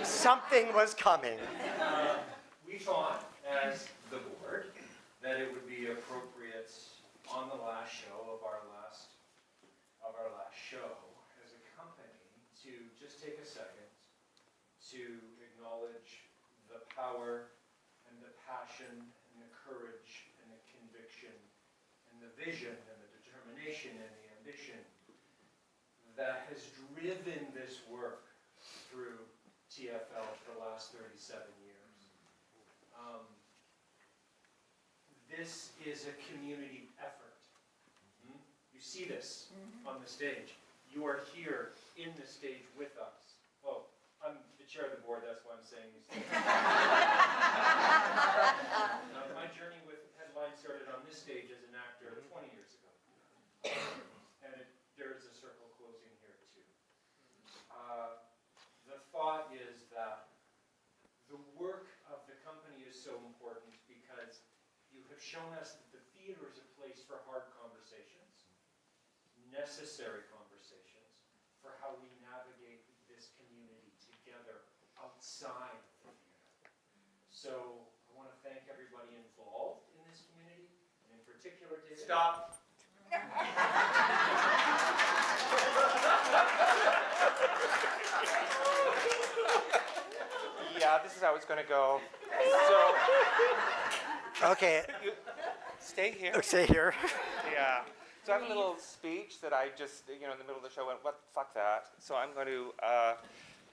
something was coming. We thought, as the board, that it would be appropriate on the last show of our last show as a company to just take a second to acknowledge the power and the passion and the courage and the conviction and the vision and the determination and the ambition that has driven this work through TFL for the last 37 years. This is a community effort. You see this on the stage. You are here in the stage with us. Oh, I'm the chair of the board, that's why I'm saying these things. My journey with Headline started on this stage as an actor 20 years ago. And there is a circle closing here too. The thought is that the work of the company is so important because you have shown us that the theater is a place for hard conversations, necessary conversations, for how we navigate this community together outside the theater. So I want to thank everybody involved in this community, and in particular, David. Stop. Yeah, this is how it's going to go. So, Okay. stay here. Stay here. Yeah. So I have a little speech that I just, in the middle of the show went, what, fuck that. So I'm going to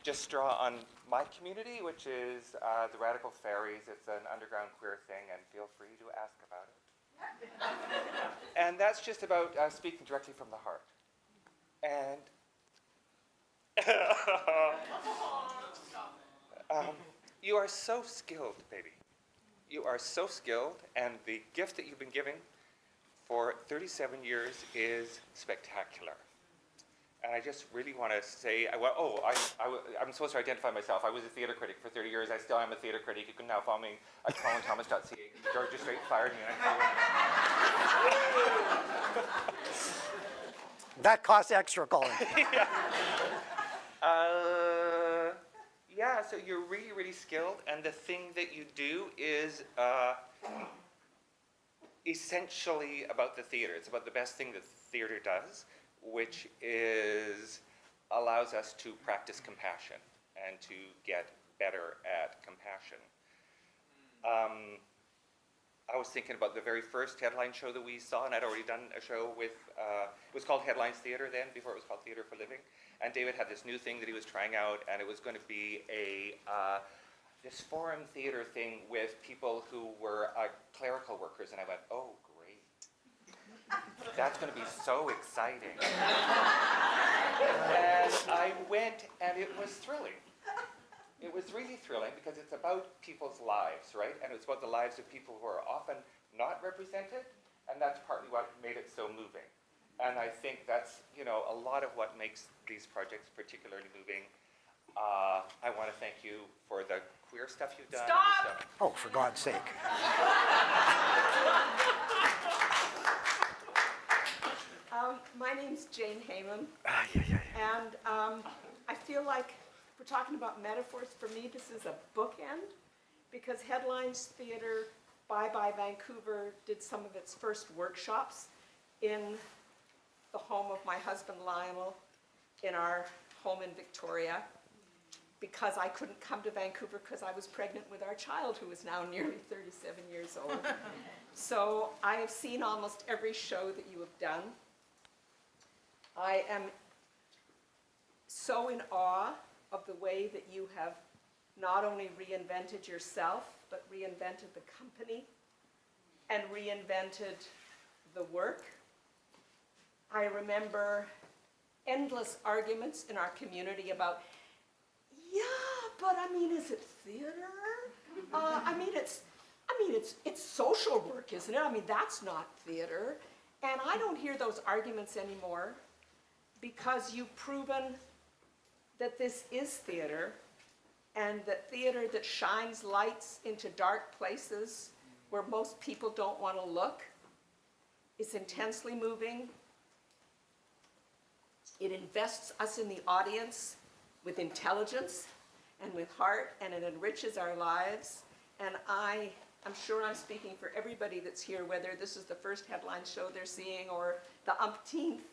just draw on my community, which is the Radical Fairies. It's an underground queer thing, and feel free to ask about it. And that's just about speaking directly from the heart. And you are so skilled, baby. You are so skilled, and the gift that you've been giving for 37 years is spectacular. And I just really want to say, I'm supposed to identify myself. I was a theater critic for 30 years. I still am a theater critic. You can now follow me at colinthomas.ca. Georgia Strait fired me. That costs extra, Colin. Yeah, so you're really, really skilled. And the thing that you do is essentially about the theater. It's about the best thing that theater does, which allows us to practice compassion and to get better at compassion. I was thinking about the very first Headline show that we saw, and I'd already done a show with, it was called Headlines Theater then, before it was called Theater for Living. And David had this new thing that he was trying out, and it was going to be this forum theater thing with people who were clerical workers, and I went, oh, great. That's going to be so exciting. And I went, and it was thrilling. It was really thrilling because it's about people's lives, right? And it's about the lives of people who are often not represented, and that's partly what made it so moving. And I think that's, a lot of what makes these projects particularly moving. I want to thank you for the queer stuff you've done. Stop! Oh, for God's sake. My name's Jane Heyman, Yeah. and I feel like we're talking about metaphors. For me, this is a bookend, because Headlines Theatre, Bye Bye Vancouver, did some of its first workshops in the home of my husband Lionel, in our home in Victoria, because I couldn't come to Vancouver because I was pregnant with our child, who is now nearly 37 years old. So I have seen almost every show that you have done. I am so in awe of the way that you have not only reinvented yourself, but reinvented the company and reinvented the work. I remember endless arguments in our community about, yeah, but is it theater? It's social work, isn't it? That's not theater. And I don't hear those arguments anymore, because you've proven that this is theater, and that theater that shines lights into dark places where most people don't want to look is intensely moving. It invests us in the audience with intelligence and with heart, and it enriches our lives. And I'm sure I'm speaking for everybody that's here, whether this is the first headline show they're seeing or the umpteenth,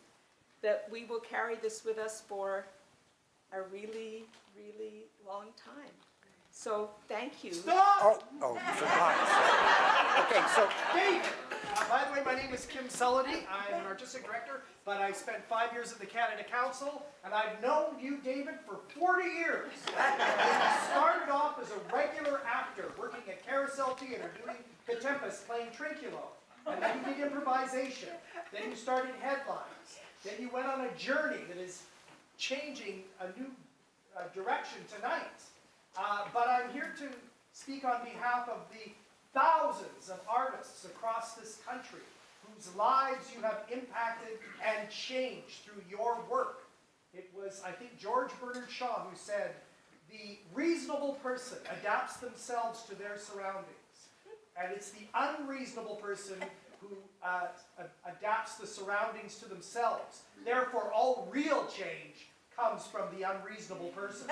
that we will carry this with us for a really, really long time. So thank you. Oh, for God's sake. Okay, so David! By the way, my name is Kim Sullidy. I'm an artistic director, but I spent 5 years at the Canada Council, and I've known you, David, for 40 years. You started off as a regular actor, working at Carousel Theatre, doing The Tempest, playing Trinculo. And then you did improvisation. Then you started headlines. Then you went on a journey that is changing a new direction tonight. But I'm here to speak on behalf of the thousands of artists across this country whose lives you have impacted and changed through your work. It was, I think, George Bernard Shaw who said, the reasonable person adapts themselves to their surroundings, and it's the unreasonable person who adapts the surroundings to themselves. Therefore, all real change comes from the unreasonable person.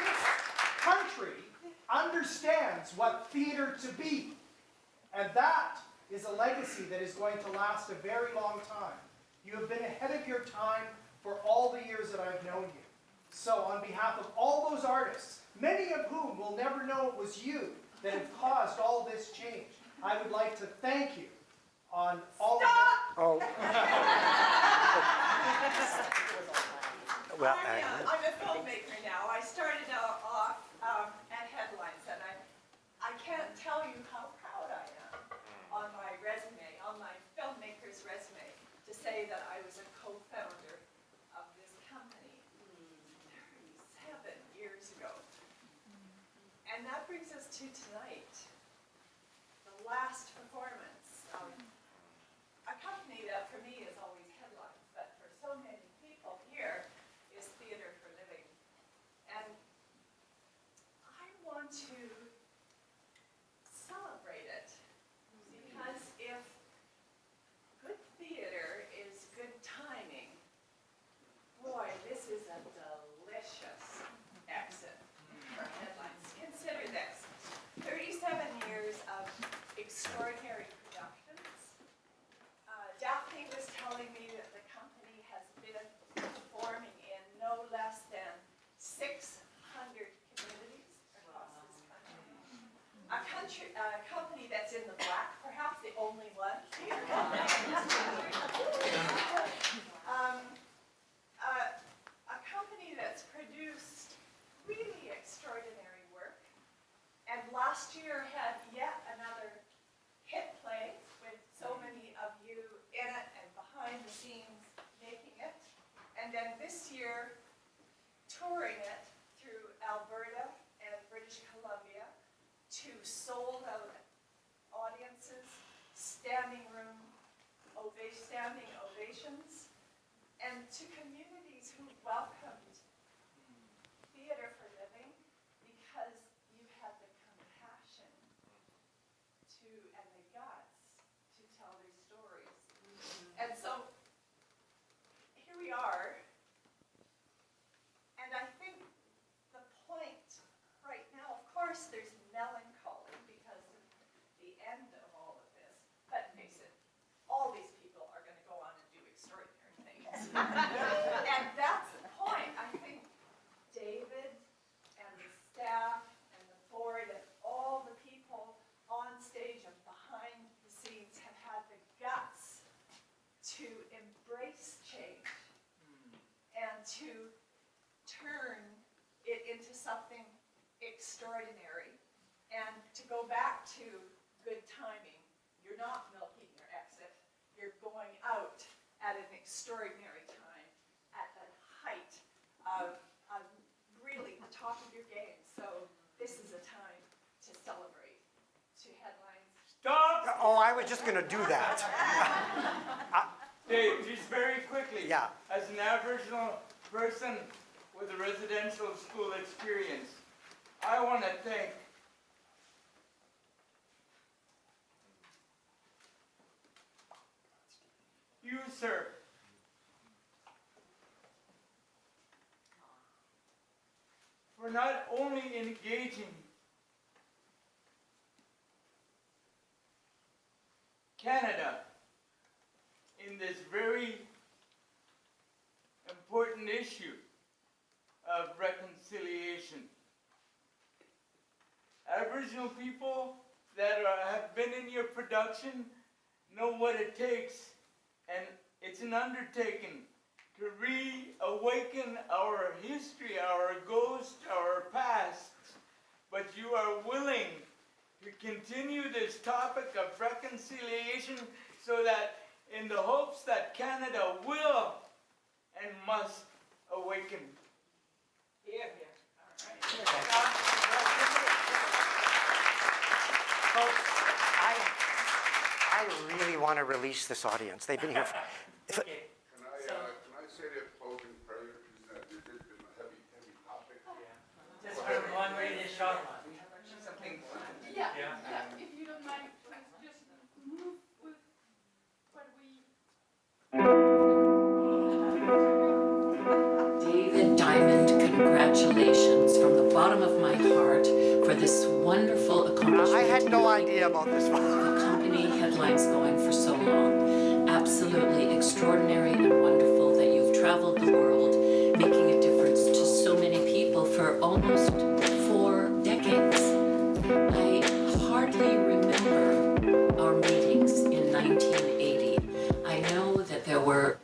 This country understands what theater to be, and that is a legacy that is going to last a very long time. You have been ahead of your time for all the years that I've known you. So on behalf of all those artists, many of whom will never know it was you that have caused all this change, I would like to thank you on all of it. oh. Well, I'm a filmmaker now. I started off at Headlines, and I can't tell you how proud I am on my resume, on my filmmaker's resume, to say that I was a co-founder of this company 37 years ago. And that brings us to tonight, the last performance of a company that for me is always Headlines, but for so many people here is Theater for Living. And I want to celebrate it, because if good theater is good timing, boy, this is a delicious exit for Headlines. Consider this, 37 years of extraordinary productions. Daphne was telling me that the company has been performing in no less than 600 communities across this country. A company that's in the black, perhaps the only one theater company in this country. A company that's produced really extraordinary work, and last year had yet another hit play with so many of you in it and behind the scenes making it, and then this year touring it through Alberta and British Columbia to sold-out audiences, standing ovations, and to communities who welcomed Theater for Living because you had the compassion and the guts to tell their stories. And so here we are, and I think the point right now, of course, there's melancholy because of the end of all of this, but face it, all these people are going to go on and do extraordinary things. And that's the point. I think David and the staff and the board and all the people on stage and behind the scenes have had the guts to embrace change and to turn it into something extraordinary. And to go back to good timing, you're not milking your exit, you're going out at an extraordinary time, at the height of really the top of your game. So this is a time to celebrate. To Headlines. Stop! oh, I was just going to do that. Dave, just very quickly. Yeah. As an Aboriginal person with a residential school experience, I want to thank sir. For not only engaging Canada in this very important issue of reconciliation. Aboriginal people that have been in your production know what it takes, and it's an undertaking to reawaken our history, our ghost, our past, but you are willing to continue this topic of reconciliation so that in the hopes that Canada will and must awaken. Here, here. All right. Folks, I really want to release this audience. They've been here for... Can I say the opposing prayer? This has been a heavy topic. Just for one really short one. Something. Yeah, if you don't mind, please just move with what we... David Diamond, congratulations from the bottom of my heart for this wonderful accomplishment. I had no idea about this one. The company Headlines going for so long. Absolutely extraordinary and wonderful that you've traveled the world, making a difference to so many people for almost 4 decades. I hardly remember our meetings in 1980. I know that there were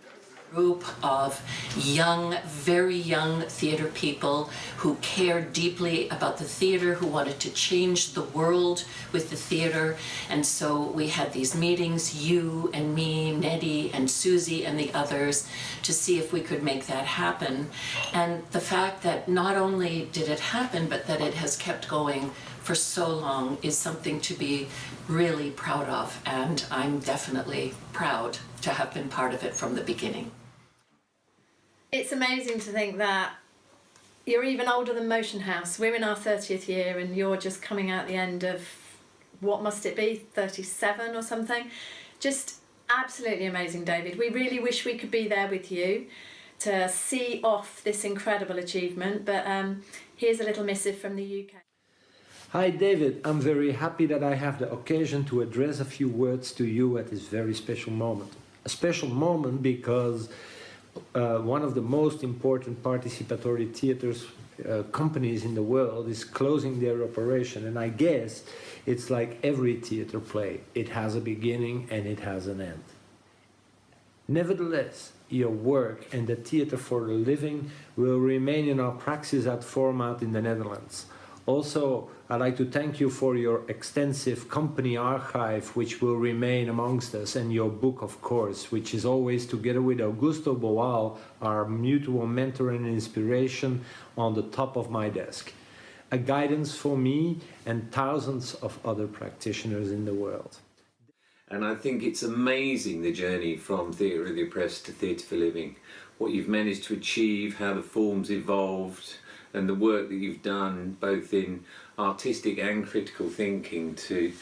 group of young, very young theater people who cared deeply about the theater, who wanted to change the world with the theater. And so we had these meetings, you and me, Nettie and Susie and the others, to see if we could make that happen. And the fact that not only did it happen, but that it has kept going for so long is something to be really proud of. And I'm definitely proud to have been part of it from the beginning. It's amazing to think that you're even older than Motion House. We're in our 30th year and you're just coming out the end of, what must it be, 37 or something? Just absolutely amazing, David. We really wish we could be there with you to see off this incredible achievement, but here's a little missive from the UK. Hi David, I'm very happy that I have the occasion to address a few words to you at this very special moment. A special moment because one of the most important participatory theaters companies in the world is closing their operation, and I guess it's like every theater play. It has a beginning and it has an end. Nevertheless, your work and the Theatre for the Living will remain in our Praxis Ad format in the Netherlands. Also, I'd like to thank you for your extensive company archive, which will remain amongst us, and your book, of course, which is always, together with Augusto Boal, our mutual mentor and inspiration, on the top of my desk. A guidance for me and thousands of other practitioners in the world. And I think it's amazing, the journey from Theatre of the Oppressed to Theatre for Living. What you've managed to achieve, how the form's evolved, and the work that you've done both in artistic and critical thinking to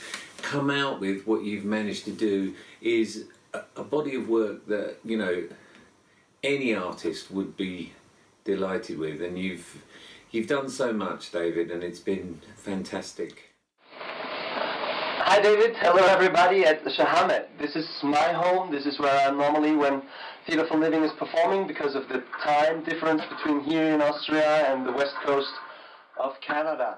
come out with what you've managed to do is a body of work that, you know, any artist would be delighted with. And you've done so much, David, and it's been fantastic. Hi David, hello everybody at šxŭŵam. This is my home, this is where I'm normally when Theatre for Living is performing because of the time difference between here in Austria and the west coast of Canada.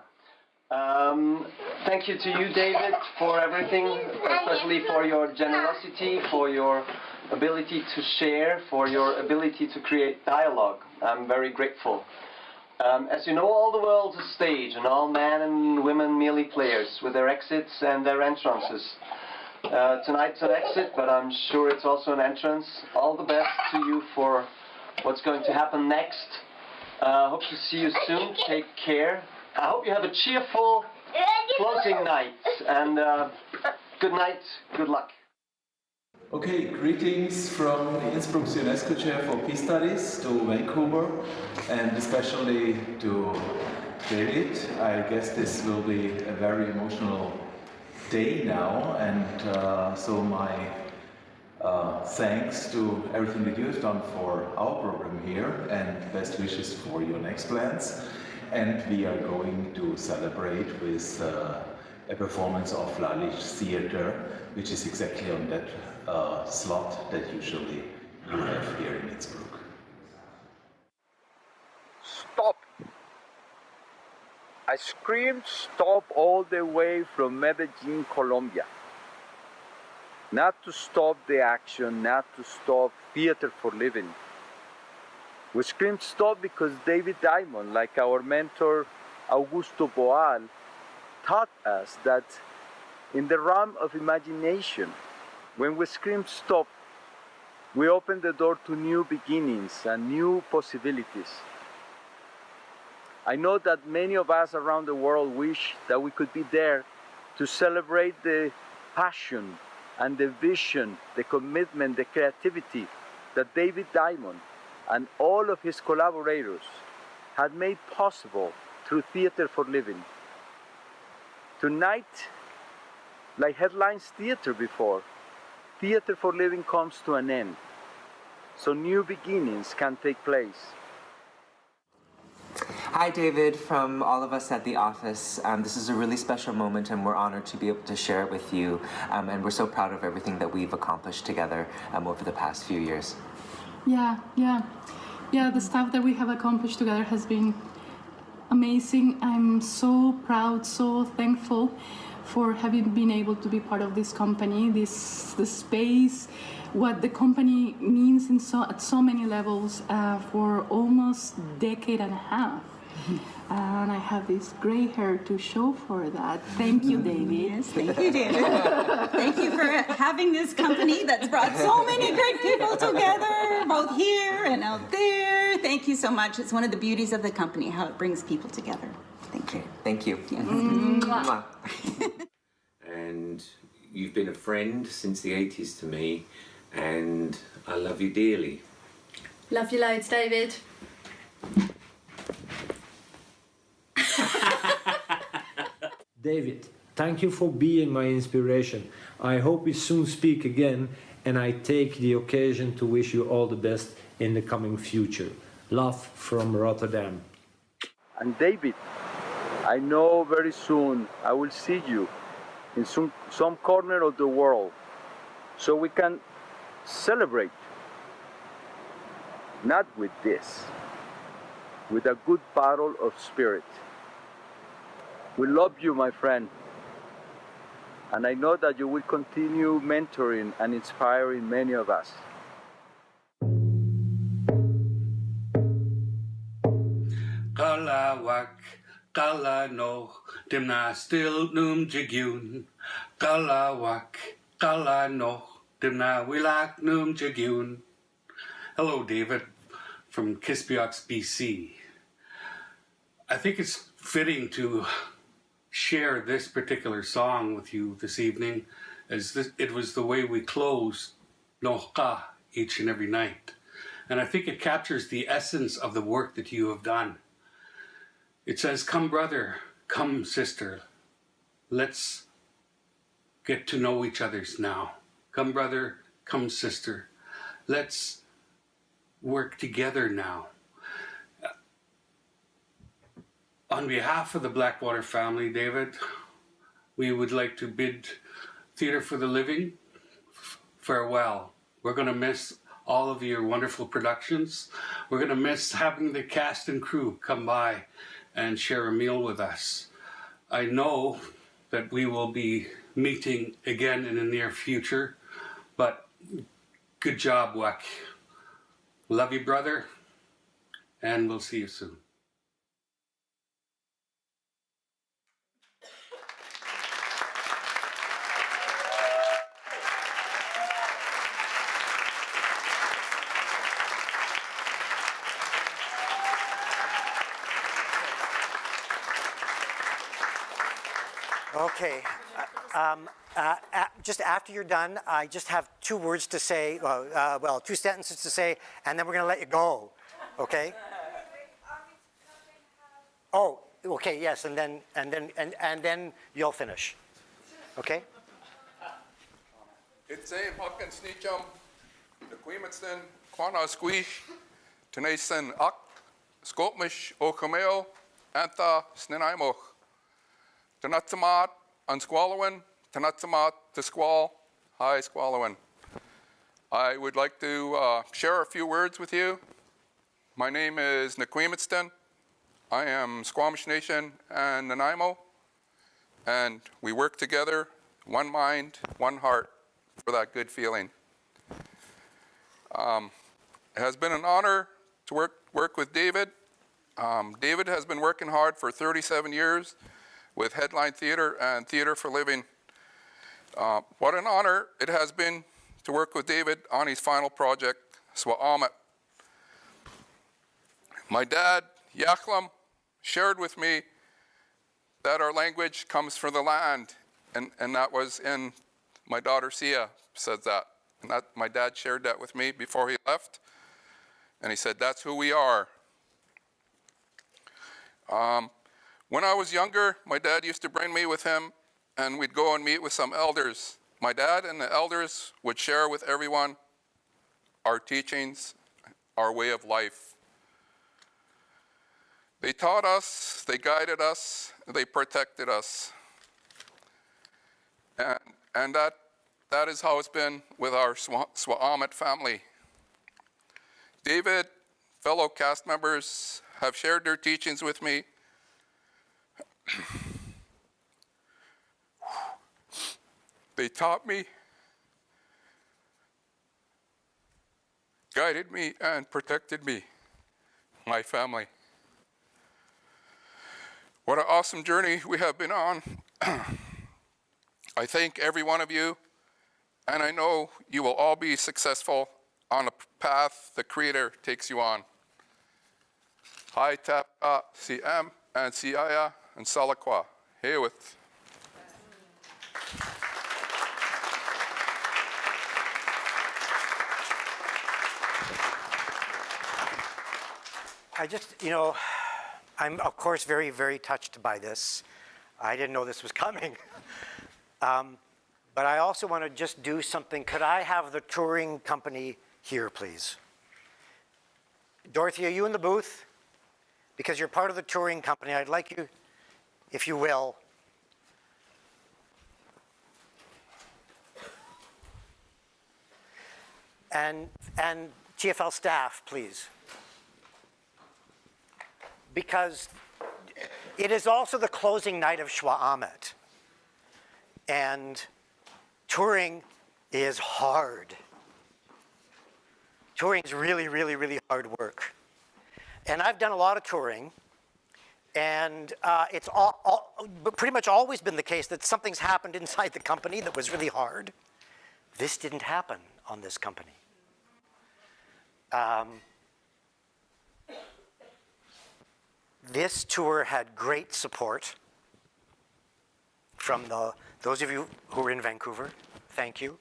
Thank you to you, David, for everything, especially for your generosity, for your ability to share, for your ability to create dialogue. I'm very grateful. As you know, all the world's a stage, and all men and women merely players, with their exits and their entrances. Tonight's an exit, but I'm sure it's also an entrance. All the best to you for what's going to happen next. Hope to see you soon. Take care. I hope you have a cheerful closing night, and good night, good luck. Okay, greetings from the Innsbruck's UNESCO Chair for Peace Studies to Vancouver, and especially to David. I guess this will be a very emotional day now, and so my thanks to everything that you have done for our program here, and best wishes for your next plans. And we are going to celebrate with a performance of Lalish Theatre, which is exactly on that slot that usually you have here in Innsbruck. Stop! I screamed stop all the way from Medellin, Colombia. Not to stop the action, not to stop theater for living. We screamed stop because David Diamond, like our mentor Augusto Boal, taught us that in the realm of imagination, when we scream stop, we open the door to new beginnings and new possibilities. I know that many of us around the world wish that we could be there to celebrate the passion and the vision, the commitment, the creativity that David Diamond and all of his collaborators had made possible through Theater for Living. Tonight, like Headlines Theater before, Theater for Living comes to an end, so new beginnings can take place. Hi, David, from all of us at the office. This is a really special moment, and we're honored to be able to share it with you. And we're so proud of everything that we've accomplished together over the past few years. Yeah, the stuff that we have accomplished together has been amazing. I'm so proud, so thankful for having been able to be part of this company, the space, what the company means at so many levels for almost a decade and a half. And I have this gray hair to show for that. Thank you, David. Yes, thank you, David. Thank you for having this company that's brought so many great people together, both here and out there. Thank you so much. It's one of the beauties of the company, how it brings people together. Thank you. Thank you. Yes. Mwah. And you've been a friend since the 80s to me, and I love you dearly. Love you loads, David. David, thank you for being my inspiration. I hope we soon speak again, and I take the occasion to wish you all the best in the coming future. Love from Rotterdam. And David, I know very soon I will see you in some corner of the world, so we can celebrate, not with this, with a good bottle of spirit. We love you, my friend, and I know that you will continue mentoring and inspiring many of us. Kalawak, kalano, dimna still num jigyun. Kalawak, kalano, dimna wilak num jigyun. Hello, David, from Kispiox, BC. I think it's fitting to share this particular song with you this evening, as it was the way we closed Nohka each and every night. And I think it captures the essence of the work that you have done. It says, come brother, come sister, let's get to know each other's now. Come brother, come sister, let's work together now. On behalf of the Blackwater family, David, we would like to bid Theatre for the Living farewell. We're going to miss all of your wonderful productions. We're going to miss having the cast and crew come by and share a meal with us. I know that we will be meeting again in the near future, but good job, Wek. Love you, brother, and we'll see you soon. Okay. Just after you're done, I just have 2 words to say, well, 2 sentences to say, and then we're going to let you go. Okay? Oh, okay, yes, and then you'll finish. Okay? It's Shxŵʔam, šxŵʔam, šxŵʔam, Quana Squish, Tenason Ak, Skopmish, Okameo, Antha, Sninaimoch, Tanatsamat, Unsquallowin, Tanatsamat, Tisquall, Hi Squallowin. I would like to share a few words with you. My name is Nequimitzton. I am Squamish Nation and Nanaimo, and we work together, one mind, one heart, for that good feeling. It has been an honor to work with David. David has been working hard for 37 years with Headline Theatre and Theatre for Living. What an honor it has been to work with David on his final project, šxŵʔam. My dad, šxŵʔam, shared with me that our language comes from the land, and that was in, my daughter Sia said that. And that, my dad shared that with me before he left, and he said, that's who we are. When I was younger, my dad used to bring me with him, and we'd go and meet with some elders. My dad and the elders would share with everyone our teachings, our way of life. They taught us, they guided us, they protected us. And that is how it's been with our šxŵʔam family. David, fellow cast members have shared their teachings with me. They taught me, guided me, and protected me, my family. What an awesome journey we have been on. I thank every one of you, and I know you will all be successful on the path the Creator takes you on. Hi tap šxŵʔam and siaya and salakwa. Hewith. I just, I'm of course very, very touched by this. I didn't know this was coming. But I also want to just do something. Could I have the touring company here, please? Dorothy, are you in the booth? Because you're part of the touring company, I'd like you, if you will. And TFL staff, please. Because it is also the closing night of šxŵʔam. And touring is hard. Touring is really, really, really hard work. And I've done a lot of touring, and it's pretty much always been the case that something's happened inside the company that was really hard. This didn't happen on this company. This tour had great support from those of you who were in Vancouver, thank you.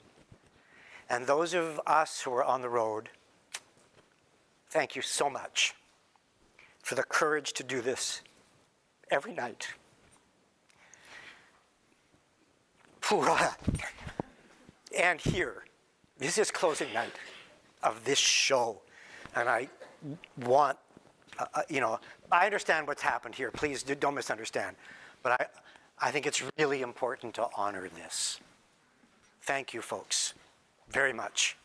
And those of us who are on the road, thank you so much for the courage to do this every night. And here, this is closing night of this show. And I want, I understand what's happened here. Please don't misunderstand. But I think it's really important to honor this. Thank you, folks, very much.